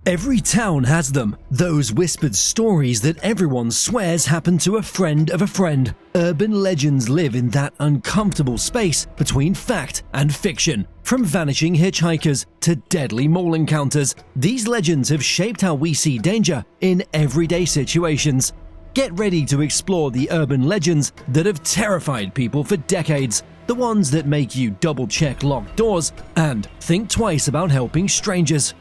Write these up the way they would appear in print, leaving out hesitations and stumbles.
Every town has them, those whispered stories that everyone swears happened to a friend of a friend. Urban legends live in that uncomfortable space between fact and fiction. From vanishing hitchhikers to deadly mall encounters, these legends have shaped how we see danger in everyday situations. Get ready to explore the urban legends that have terrified people for decades, the ones that make you double-check locked doors and think twice about helping strangers.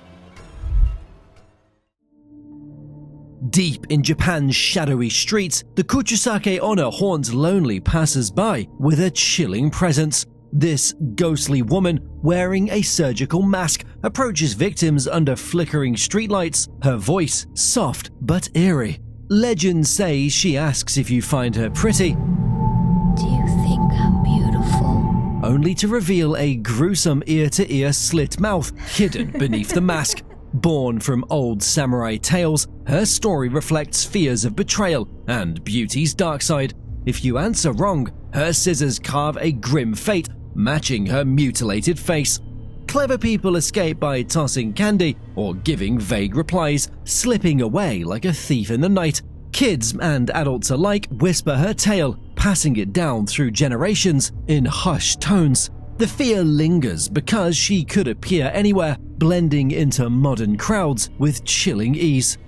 Deep in Japan's shadowy streets, the Kuchisake Onna haunts lonely passers-by with a chilling presence. This ghostly woman, wearing a surgical mask, approaches victims under flickering streetlights, her voice soft but eerie. Legend says she asks if you find her pretty. Do you think I'm beautiful? Only to reveal a gruesome ear-to-ear slit mouth hidden beneath the mask. Born from old samurai tales, her story reflects fears of betrayal and beauty's dark side. If you answer wrong, her scissors carve a grim fate, matching her mutilated face. Clever people escape by tossing candy or giving vague replies, slipping away like a thief in the night. Kids and adults alike whisper her tale, passing it down through generations in hushed tones. The fear lingers because she could appear anywhere, blending into modern crowds with chilling ease.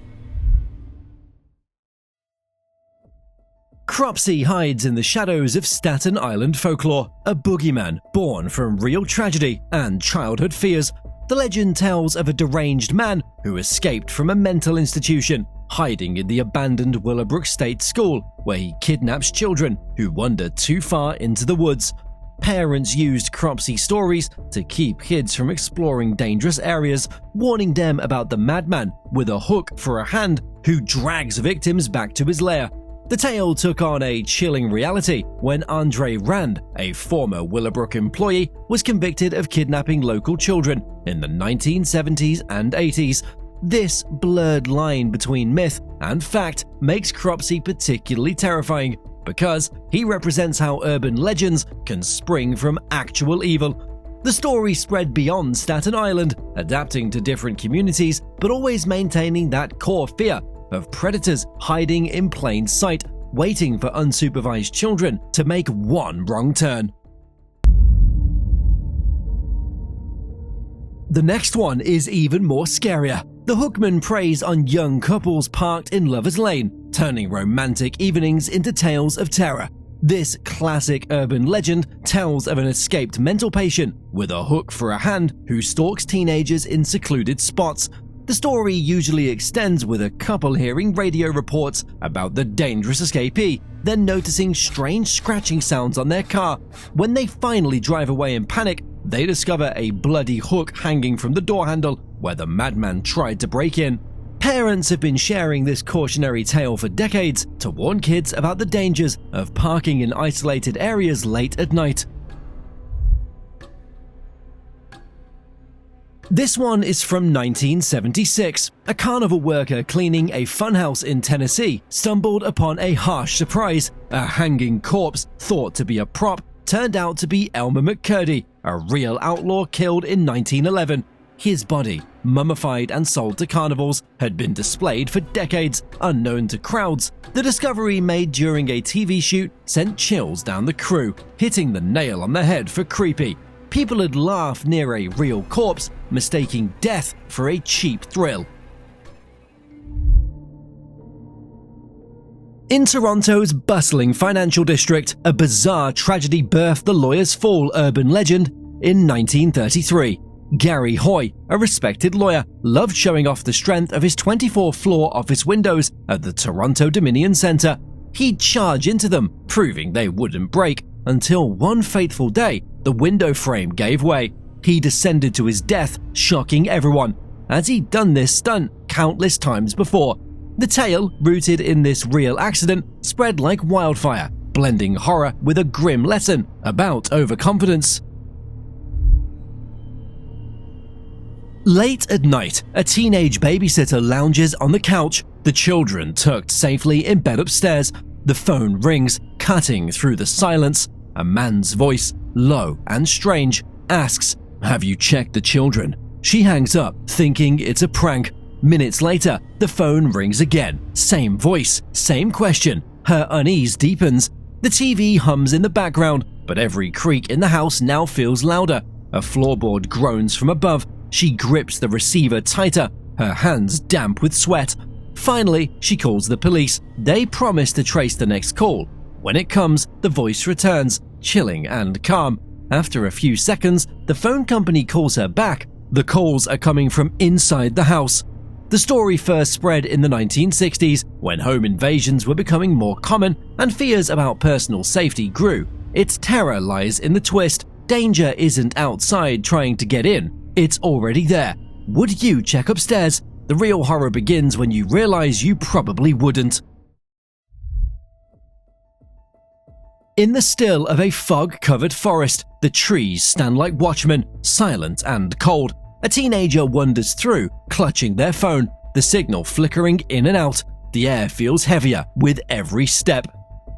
Cropsey hides in the shadows of Staten Island folklore, a boogeyman born from real tragedy and childhood fears. The legend tells of a deranged man who escaped from a mental institution, hiding in the abandoned Willowbrook State School, where he kidnaps children who wander too far into the woods. Parents used Cropsey stories to keep kids from exploring dangerous areas, warning them about the madman with a hook for a hand who drags victims back to his lair. The tale took on a chilling reality when Andre Rand, a former Willowbrook employee, was convicted of kidnapping local children in the 1970s and 80s. This blurred line between myth and fact makes Cropsey particularly terrifying, because he represents how urban legends can spring from actual evil. The story spread beyond Staten Island, adapting to different communities, but always maintaining that core fear of predators hiding in plain sight, waiting for unsupervised children to make one wrong turn. The next one is even more scarier. The Hookman preys on young couples parked in Lover's Lane, turning romantic evenings into tales of terror. This classic urban legend tells of an escaped mental patient with a hook for a hand who stalks teenagers in secluded spots. The story usually extends with a couple hearing radio reports about the dangerous escapee, then noticing strange scratching sounds on their car. When they finally drive away in panic, they discover a bloody hook hanging from the door handle where the madman tried to break in. Parents have been sharing this cautionary tale for decades to warn kids about the dangers of parking in isolated areas late at night. This one is from 1976. A carnival worker cleaning a funhouse in Tennessee stumbled upon a harsh surprise. A hanging corpse, thought to be a prop, turned out to be Elmer McCurdy, a real outlaw killed in 1911. His body, mummified and sold to carnivals, had been displayed for decades, unknown to crowds. The discovery made during a TV shoot sent chills down the crew, hitting the nail on the head for creepy. People had laughed near a real corpse, mistaking death for a cheap thrill. In Toronto's bustling financial district, a bizarre tragedy birthed the Lawyer's Fall urban legend in 1933. Gary Hoy, a respected lawyer, loved showing off the strength of his 24-floor office windows at the Toronto Dominion Centre. He'd charge into them, proving they wouldn't break, until one fateful day, the window frame gave way. He descended to his death, shocking everyone, as he'd done this stunt countless times before. The tale, rooted in this real accident, spread like wildfire, blending horror with a grim lesson about overconfidence. Late at night, a teenage babysitter lounges on the couch, the children tucked safely in bed upstairs. The phone rings, cutting through the silence. A man's voice, low and strange, asks, "Have you checked the children?" She hangs up, thinking it's a prank. Minutes later, the phone rings again. Same voice, same question. Her unease deepens. The TV hums in the background, but every creak in the house now feels louder. A floorboard groans from above. She grips the receiver tighter, her hands damp with sweat. Finally, she calls the police. They promise to trace the next call. When it comes, the voice returns, chilling and calm. After a few seconds, the phone company calls her back. The calls are coming from inside the house. The story first spread in the 1960s when home invasions were becoming more common and fears about personal safety grew. Its terror lies in the twist. Danger isn't outside trying to get in, it's already there. Would you check upstairs? The real horror begins when you realize you probably wouldn't. In the still of a fog-covered forest, the trees stand like watchmen, silent and cold. A teenager wanders through, clutching their phone, the signal flickering in and out. The air feels heavier with every step.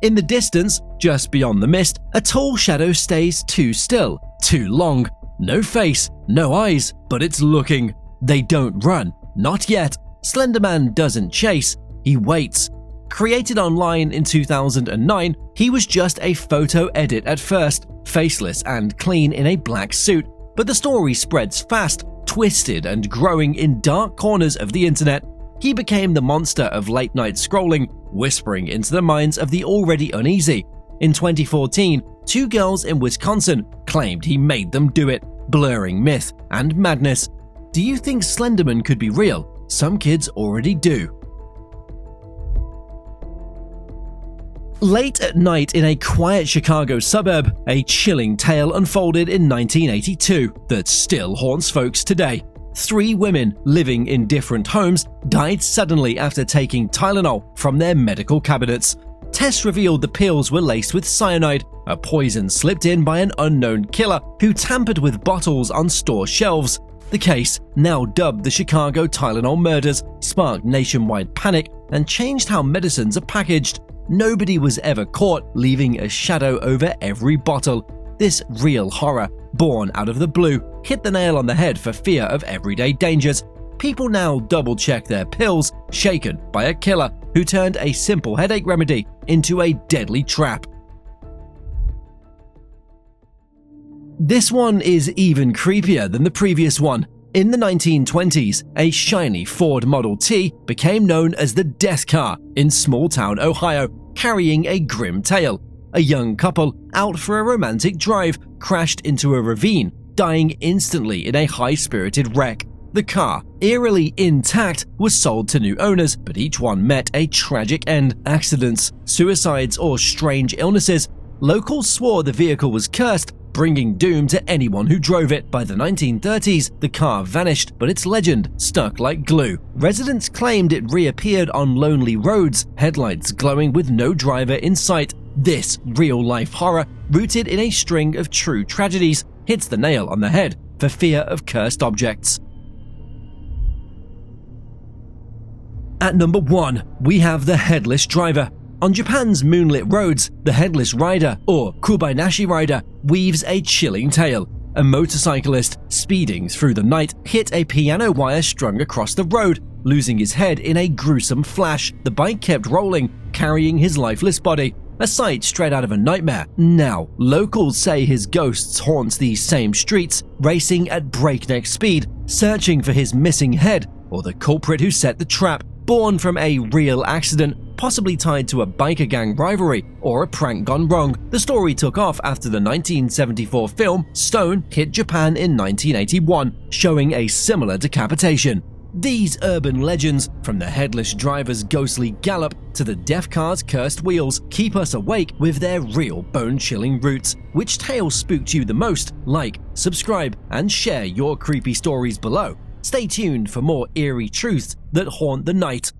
In the distance, just beyond the mist, a tall shadow stays too still, too long. No face, no eyes, but it's looking. They don't run, not yet. Slenderman doesn't chase, he waits. Created online in 2009, he was just a photo edit at first, faceless and clean in a black suit. But the story spreads fast, twisted and growing in dark corners of the internet. He became the monster of late-night scrolling, whispering into the minds of the already uneasy. In 2014, 2 girls in Wisconsin claimed he made them do it, blurring myth and madness. Do you think Slenderman could be real? Some kids already do. Late at night in a quiet Chicago suburb, a chilling tale unfolded in 1982 that still haunts folks today. 3 women living in different homes died suddenly after taking Tylenol from their medical cabinets. Tests revealed the pills were laced with cyanide, a poison slipped in by an unknown killer who tampered with bottles on store shelves. The case, now dubbed the Chicago Tylenol murders, sparked nationwide panic and changed how medicines are packaged. Nobody was ever caught, leaving a shadow over every bottle. This real horror, born out of the blue, hit the nail on the head for fear of everyday dangers. People now double-check their pills, shaken by a killer who turned a simple headache remedy into a deadly trap. This one is even creepier than the previous one. In the 1920s, a shiny Ford Model T became known as the Death Car in small-town Ohio, carrying a grim tale. A young couple, out for a romantic drive, crashed into a ravine, dying instantly in a high-spirited wreck. The car, eerily intact, was sold to new owners, but each one met a tragic end: accidents, suicides, or strange illnesses. Locals swore the vehicle was cursed, bringing doom to anyone who drove it. By the 1930s, the car vanished, but its legend stuck like glue. Residents claimed it reappeared on lonely roads, headlights glowing with no driver in sight. This real-life horror, rooted in a string of true tragedies, hits the nail on the head for fear of cursed objects. At number 1, we have the headless driver. On Japan's moonlit roads, the headless rider, or Kobayashi rider, weaves a chilling tale. A motorcyclist, speeding through the night, hit a piano wire strung across the road, losing his head in a gruesome flash. The bike kept rolling, carrying his lifeless body, a sight straight out of a nightmare. Now, locals say his ghost haunts these same streets, racing at breakneck speed, searching for his missing head or the culprit who set the trap. Born from a real accident, possibly tied to a biker gang rivalry or a prank gone wrong, the story took off after the 1974 film Stone hit Japan in 1981, showing a similar decapitation. These urban legends, from the headless driver's ghostly gallop to the death car's cursed wheels, keep us awake with their real bone-chilling roots. Which tale spooked you the most? Like, subscribe, and share your creepy stories below. Stay tuned for more eerie truths that haunt the night.